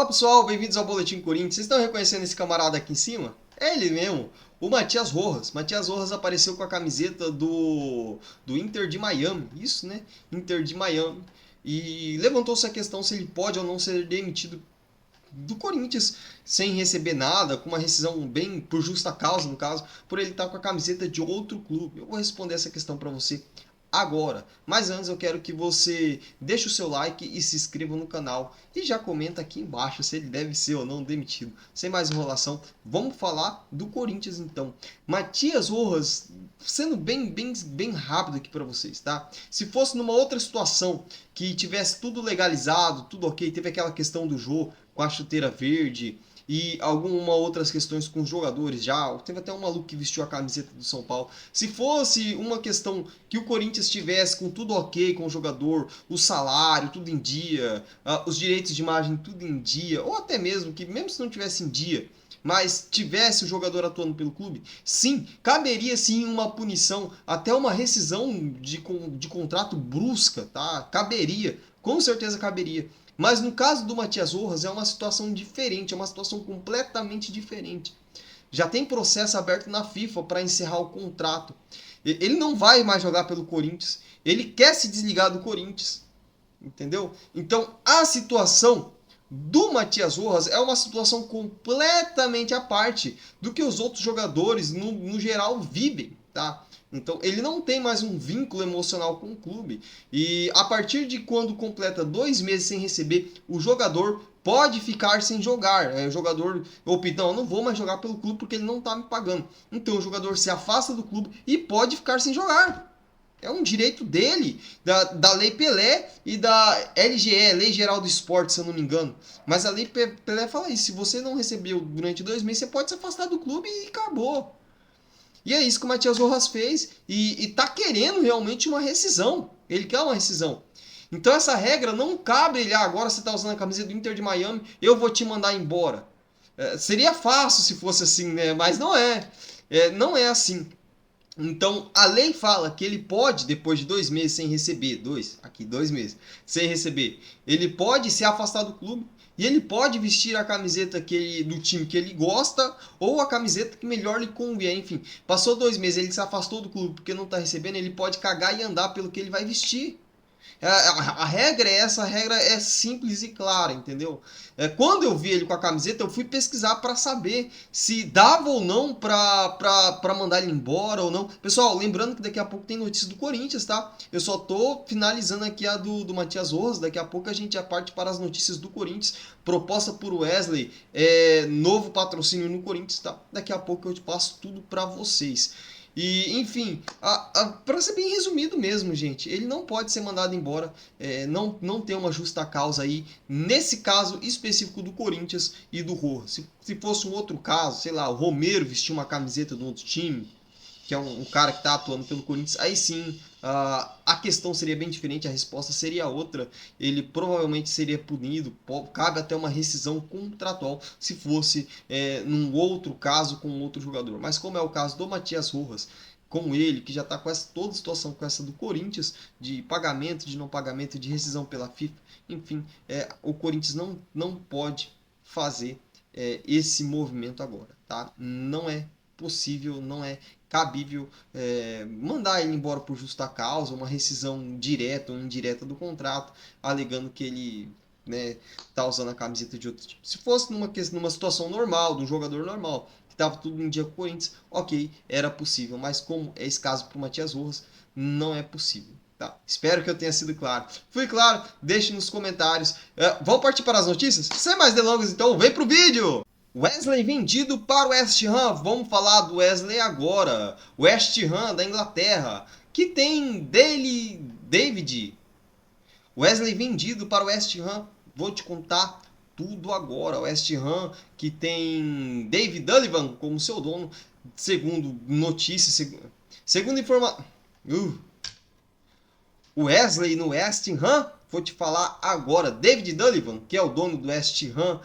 Fala pessoal, bem-vindos ao Boletim Corinthians. Vocês estão reconhecendo esse camarada aqui em cima? É ele mesmo, o Matias Rojas. Matias Rojas apareceu com a camiseta do Inter de Miami, isso né? Inter de Miami. E levantou-se a questão se ele pode ou não ser demitido do Corinthians sem receber nada, com uma rescisão bem por justa causa, no caso, por ele estar com a camiseta de outro clube. Eu vou responder essa questão para você agora. Mas antes eu quero que você deixe o seu like e se inscreva no canal. E já comenta aqui embaixo se ele deve ser ou não demitido. Sem mais enrolação, vamos falar do Corinthians então. Matias Rojas, sendo bem rápido aqui para vocês, tá? Se fosse numa outra situação que tivesse tudo legalizado, tudo ok, teve aquela questão do jogo com a chuteira verde e algumas outras questões com os jogadores já. Teve até um maluco que vestiu a camiseta do São Paulo. Se fosse uma questão que o Corinthians tivesse com tudo ok com o jogador, o salário, tudo em dia, os direitos de imagem tudo em dia, ou até mesmo que mesmo se não tivesse em dia, mas tivesse o jogador atuando pelo clube, sim, caberia sim uma punição, até uma rescisão de contrato brusca, tá? Caberia, com certeza caberia. Mas no caso do Matias Rojas é uma situação diferente, é uma situação completamente diferente. Já tem processo aberto na FIFA para encerrar o contrato. Ele não vai mais jogar pelo Corinthians. Ele quer se desligar do Corinthians. Entendeu? Então a situação do Matias Rojas é uma situação completamente à parte do que os outros jogadores no geral vivem, tá? Então ele não tem mais um vínculo emocional com o clube. E a partir de quando completa 2 meses sem receber, o jogador pode ficar sem jogar. O jogador opta, não, eu não vou mais jogar pelo clube porque ele não está me pagando. Então o jogador se afasta do clube e pode ficar sem jogar. É um direito dele, da Lei Pelé e da LGE, Lei Geral do Esporte, se eu não me engano. Mas a Lei Pelé fala isso, se você não recebeu durante 2 meses, você pode se afastar do clube e acabou. E é isso que o Matias Rojas fez e tá querendo realmente uma rescisão. Ele quer uma rescisão. Então essa regra não cabe ele, agora você tá usando a camisa do Inter de Miami, eu vou te mandar embora. Seria fácil se fosse assim, né? Mas não é. Não é assim. Então, a lei fala que ele pode, depois de 2 meses sem receber, 2 meses, sem receber, ele pode se afastar do clube e ele pode vestir a camiseta do time que ele gosta ou a camiseta que melhor lhe convier. Enfim, passou 2 meses, ele se afastou do clube porque não está recebendo, ele pode cagar e andar pelo que ele vai vestir. A regra é essa, a regra é simples e clara, entendeu? Quando eu vi ele com a camiseta, eu fui pesquisar para saber se dava ou não para mandar ele embora ou não. Pessoal, lembrando que daqui a pouco tem notícia do Corinthians, tá? Eu só tô finalizando aqui a do Matias Rojas, daqui a pouco a gente já parte para as notícias do Corinthians, proposta por Wesley, novo patrocínio no Corinthians, tá? Daqui a pouco eu te passo tudo para vocês. E, enfim, para ser bem resumido mesmo, gente, ele não pode ser mandado embora, não tem uma justa causa aí, nesse caso específico do Corinthians e do Rojas. Se fosse um outro caso, sei lá, o Romero vestiu uma camiseta de um outro time, que é um cara que está atuando pelo Corinthians, aí sim a questão seria bem diferente, a resposta seria outra. Ele provavelmente seria punido, cabe até uma rescisão contratual se fosse num outro caso com outro jogador. Mas como é o caso do Matias Rojas, com ele, que já está com toda a situação com essa do Corinthians, de pagamento, de não pagamento, de rescisão pela FIFA, enfim, o Corinthians não pode fazer esse movimento agora, tá? Não é possível, não é cabível mandar ele embora por justa causa, uma rescisão direta ou indireta do contrato, alegando que ele tá usando a camiseta de outro time. Se fosse numa situação normal, de um jogador normal, que estava tudo em dia com o Corinthians, ok, era possível, mas como é esse caso para o Matias Rojas, não é possível. Tá. Espero que eu tenha sido claro. Fui claro? Deixe nos comentários. Vamos partir para as notícias? Sem mais delongas, então, vem pro vídeo! Wesley vendido para o West Ham. Vamos falar do Wesley agora. West Ham da Inglaterra, que tem David. Wesley vendido para o West Ham. Vou te contar tudo agora. O West Ham que tem David Sullivan como seu dono, segundo notícias, segundo informação. Wesley no West Ham, vou te falar agora. David Sullivan, que é o dono do West Ham,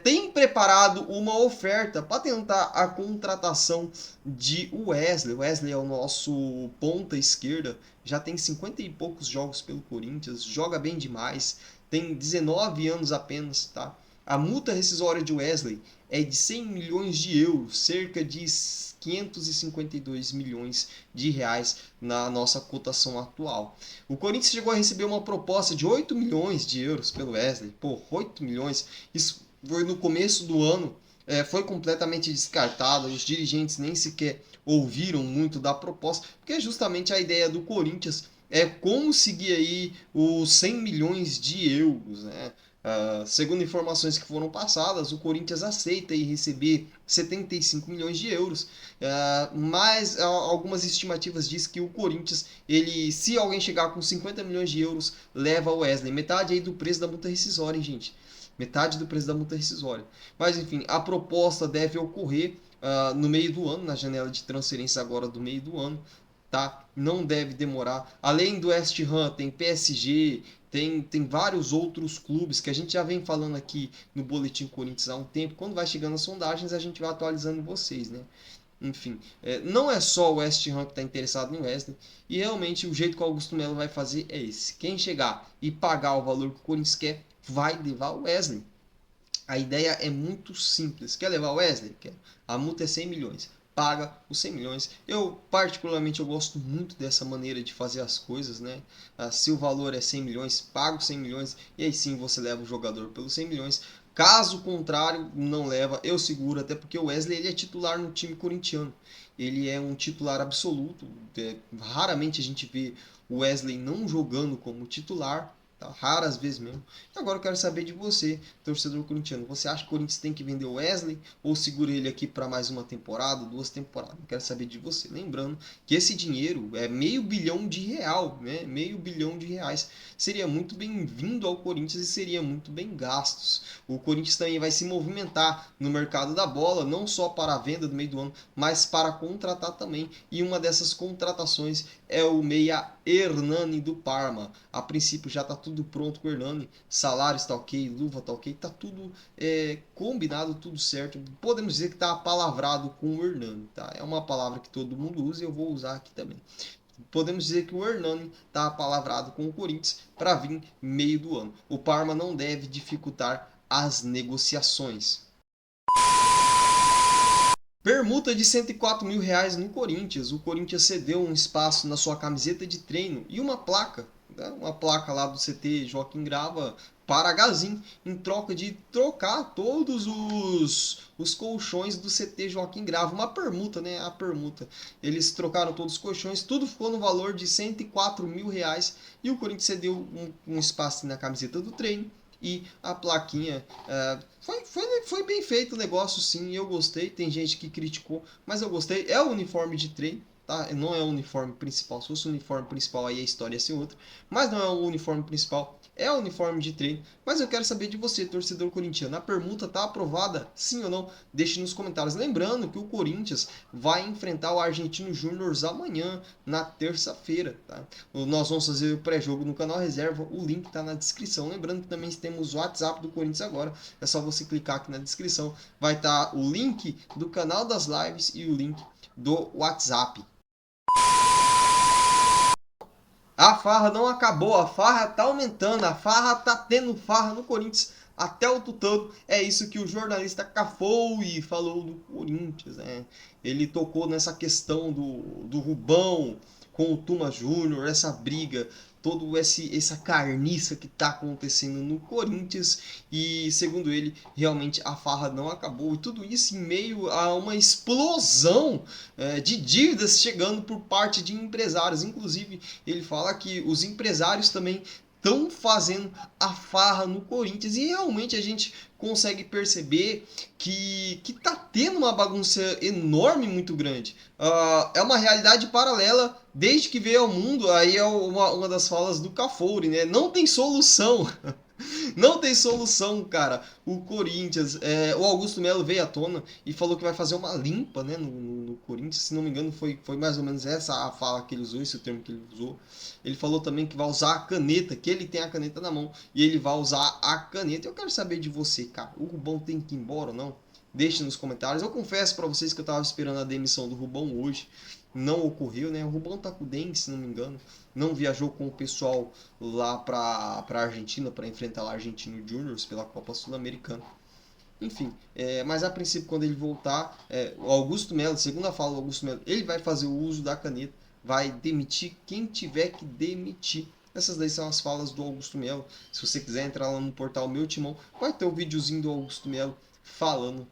tem preparado uma oferta para tentar a contratação de Wesley. Wesley é o nosso ponta esquerda, já tem 50 e poucos jogos pelo Corinthians, joga bem demais, tem 19 anos apenas, tá? A multa rescisória de Wesley é de 100 milhões de euros, cerca de 552 milhões de reais na nossa cotação atual. O Corinthians chegou a receber uma proposta de 8 milhões de euros pelo Wesley. Pô, 8 milhões. Isso foi no começo do ano, foi completamente descartado. Os dirigentes nem sequer ouviram muito da proposta, porque justamente a ideia do Corinthians é conseguir aí os 100 milhões de euros, né? Segundo informações que foram passadas, o Corinthians aceita aí receber 75 milhões de euros, mas algumas estimativas dizem que o Corinthians, ele, se alguém chegar com 50 milhões de euros, leva o Wesley. Metade aí do preço da multa rescisória, hein, gente? Metade do preço da multa rescisória. Mas enfim, a proposta deve ocorrer no meio do ano, na janela de transferência agora do meio do ano, tá? Não deve demorar. Além do West Ham, tem PSG, tem vários outros clubes que a gente já vem falando aqui no Boletim Corinthians há um tempo. Quando vai chegando as sondagens, a gente vai atualizando vocês, né? Enfim, não é só o West Ham que está interessado em Wesley, e realmente o jeito que o Augusto Melo vai fazer é esse. Quem chegar e pagar o valor que o Corinthians quer, vai levar o Wesley. A ideia é muito simples. Quer levar o Wesley? Quer. A multa é 100 milhões. Paga os 100 milhões. Eu, particularmente, eu gosto muito dessa maneira de fazer as coisas, né? Se o valor é 100 milhões, paga os 100 milhões e aí sim você leva o jogador pelos 100 milhões. Caso contrário, não leva, eu seguro, até porque o Wesley ele é titular no time corintiano. Ele é um titular absoluto. Raramente a gente vê o Wesley não jogando como titular. Tá? Raras vezes mesmo. E agora eu quero saber de você, torcedor corintiano. Você acha que o Corinthians tem que vender o Wesley ou segura ele aqui para mais uma temporada, 2 temporadas? Eu quero saber de você. Lembrando que esse dinheiro é R$ 500 milhões, né? R$ 500 milhões. Seria muito bem-vindo ao Corinthians e seria muito bem gastos. O Corinthians também vai se movimentar no mercado da bola, não só para a venda do meio do ano, mas para contratar também. E uma dessas contratações é o meia Hernani do Parma. A princípio já está tudo pronto com o Hernani, salário está ok, luva está ok, está tudo combinado, tudo certo. Podemos dizer que está apalavrado com o Hernani, tá? É uma palavra que todo mundo usa e eu vou usar aqui também. Podemos dizer que o Hernani está apalavrado com o Corinthians para vir meio do ano. O Parma não deve dificultar as negociações. Permuta de 104 mil reais no Corinthians. O Corinthians cedeu um espaço na sua camiseta de treino e uma placa, né? Uma placa lá do CT Joaquim Grava para a Gazin, em troca de trocar todos os colchões do CT Joaquim Grava. Uma permuta, né? A permuta. Eles trocaram todos os colchões, tudo ficou no valor de 104 mil reais e o Corinthians cedeu um espaço na camiseta do treino e a plaquinha. Foi bem feito o negócio, sim, eu gostei. Tem gente que criticou, mas eu gostei. É o uniforme de treino, tá? Não é o uniforme principal. Se fosse o uniforme principal, aí a história ia ser outra. Mas não é o uniforme principal, é o uniforme de treino. Mas eu quero saber de você, torcedor corintiano. A permuta tá aprovada, sim ou não? Deixe nos comentários. Lembrando que o Corinthians vai enfrentar o Argentino Júnior amanhã, na terça-feira, tá? Nós vamos fazer o pré-jogo no canal Reserva. O link tá na descrição. Lembrando que também temos o WhatsApp do Corinthians agora. É só você clicar aqui na descrição. Vai estar o link do canal das lives e o link do WhatsApp. A farra não acabou, a farra tá aumentando, a farra tá tendo farra no Corinthians até o tutano. É isso que o jornalista Cafoe falou do Corinthians, né? Ele tocou nessa questão do Rubão com o Tuma Júnior, essa briga, toda essa carniça que está acontecendo no Corinthians. E segundo ele, realmente a farra não acabou. E tudo isso em meio a uma explosão de dívidas chegando por parte de empresários. Inclusive, ele fala que os empresários também estão fazendo a farra no Corinthians e realmente a gente consegue perceber que tá tendo uma bagunça enorme, muito grande. É uma realidade paralela desde que veio ao mundo. Aí é uma das falas do Cafouri, né? Não tem solução. Não tem solução, cara. O Corinthians, o Augusto Melo veio à tona e falou que vai fazer uma limpa, né, no Corinthians. Se não me engano, foi mais ou menos essa a fala que ele usou, esse termo que ele usou. Ele falou também que vai usar a caneta, que ele tem a caneta na mão e ele vai usar a caneta. Eu quero saber de você, cara. O Rubão tem que ir embora ou não? Deixe nos comentários. Eu confesso para vocês que eu tava esperando a demissão do Rubão hoje. não ocorreu, né? O Rubão tá com dengue, se não me engano, não viajou com o pessoal lá para Argentina para enfrentar o Argentino Juniors pela Copa Sul-Americana. Enfim, mas a princípio, quando ele voltar, o Augusto Melo, segundo a fala do Augusto Melo, ele vai fazer o uso da caneta, vai demitir quem tiver que demitir. Essas daí são as falas do Augusto Melo. Se você quiser entrar lá no portal Meu Timão, vai ter um videozinho do Augusto Melo falando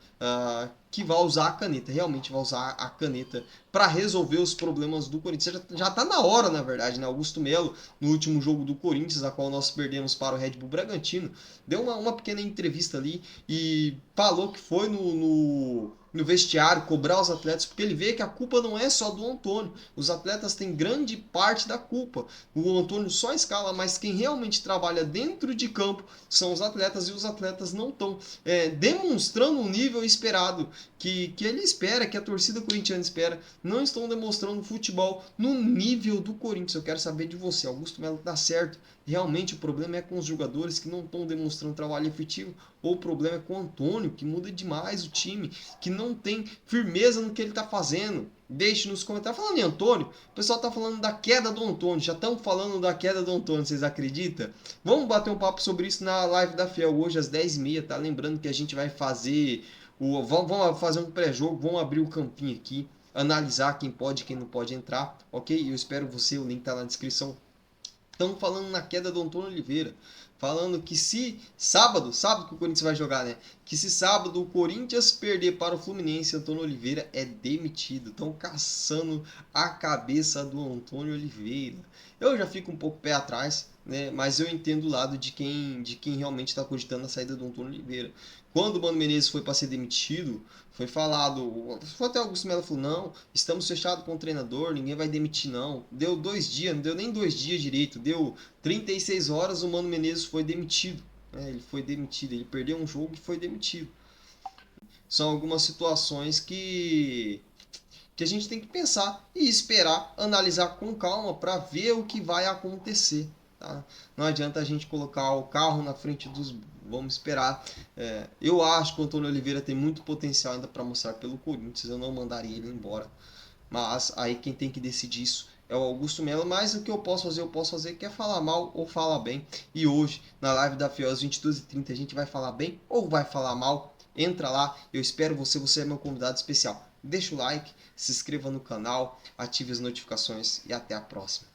que vai usar a caneta, realmente vai usar a caneta para resolver os problemas do Corinthians. Já está na hora, na verdade, né? Augusto Melo, no último jogo do Corinthians, a qual nós perdemos para o Red Bull Bragantino, deu uma pequena entrevista ali e falou que foi no vestiário cobrar os atletas, porque ele vê que a culpa não é só do Antônio. Os atletas têm grande parte da culpa. O Antônio só escala, mas quem realmente trabalha dentro de campo são os atletas, e os atletas não estão demonstrando o nível esperado que ele espera, que a torcida corintiana espera. Não estão demonstrando futebol no nível do Corinthians. Eu quero saber de você. Augusto Melo tá certo. Realmente o problema é com os jogadores que não estão demonstrando trabalho efetivo, ou o problema é com o Antônio, que muda demais o time, que não tem firmeza no que ele está fazendo. Deixe nos comentários. Falando em Antônio, o pessoal está falando da queda do Antônio. Já estão falando da queda do Antônio, vocês acreditam? Vamos bater um papo sobre isso na live da Fiel hoje às 10h30, tá? Lembrando que a gente vai fazer vamos fazer um pré-jogo, vamos abrir o campinho aqui, analisar quem pode e quem não pode entrar, ok? Eu espero você, o link tá na descrição. Estão falando na queda do Antônio Oliveira. Falando que se sábado que o Corinthians vai jogar, né? Que se sábado o Corinthians perder para o Fluminense, Antônio Oliveira é demitido. Estão caçando a cabeça do Antônio Oliveira. Eu já fico um pouco pé atrás, né? Mas eu entendo o lado de quem realmente está cogitando a saída do Antônio Oliveira. Quando o Mano Menezes foi para ser demitido, foi falado, foi até o Augusto Melo falou, não, estamos fechados com o treinador, ninguém vai demitir não. Deu 2 dias, não deu nem 2 dias direito, deu 36 horas, o Mano Menezes foi demitido. Ele foi demitido, ele perdeu um jogo e foi demitido. São algumas situações que a gente tem que pensar e esperar, analisar com calma para ver o que vai acontecer. Tá? Não adianta a gente colocar o carro na frente dos. Vamos esperar. Eu acho que o Antônio Oliveira tem muito potencial ainda para mostrar pelo Corinthians. Eu não mandaria ele embora. Mas aí quem tem que decidir isso é o Augusto Melo. Mas o que eu posso fazer que é falar mal ou falar bem. E hoje, na live da Fiel às 22h30, a gente vai falar bem ou vai falar mal? Entra lá, eu espero você, você é meu convidado especial. Deixa o like, se inscreva no canal, ative as notificações e até a próxima.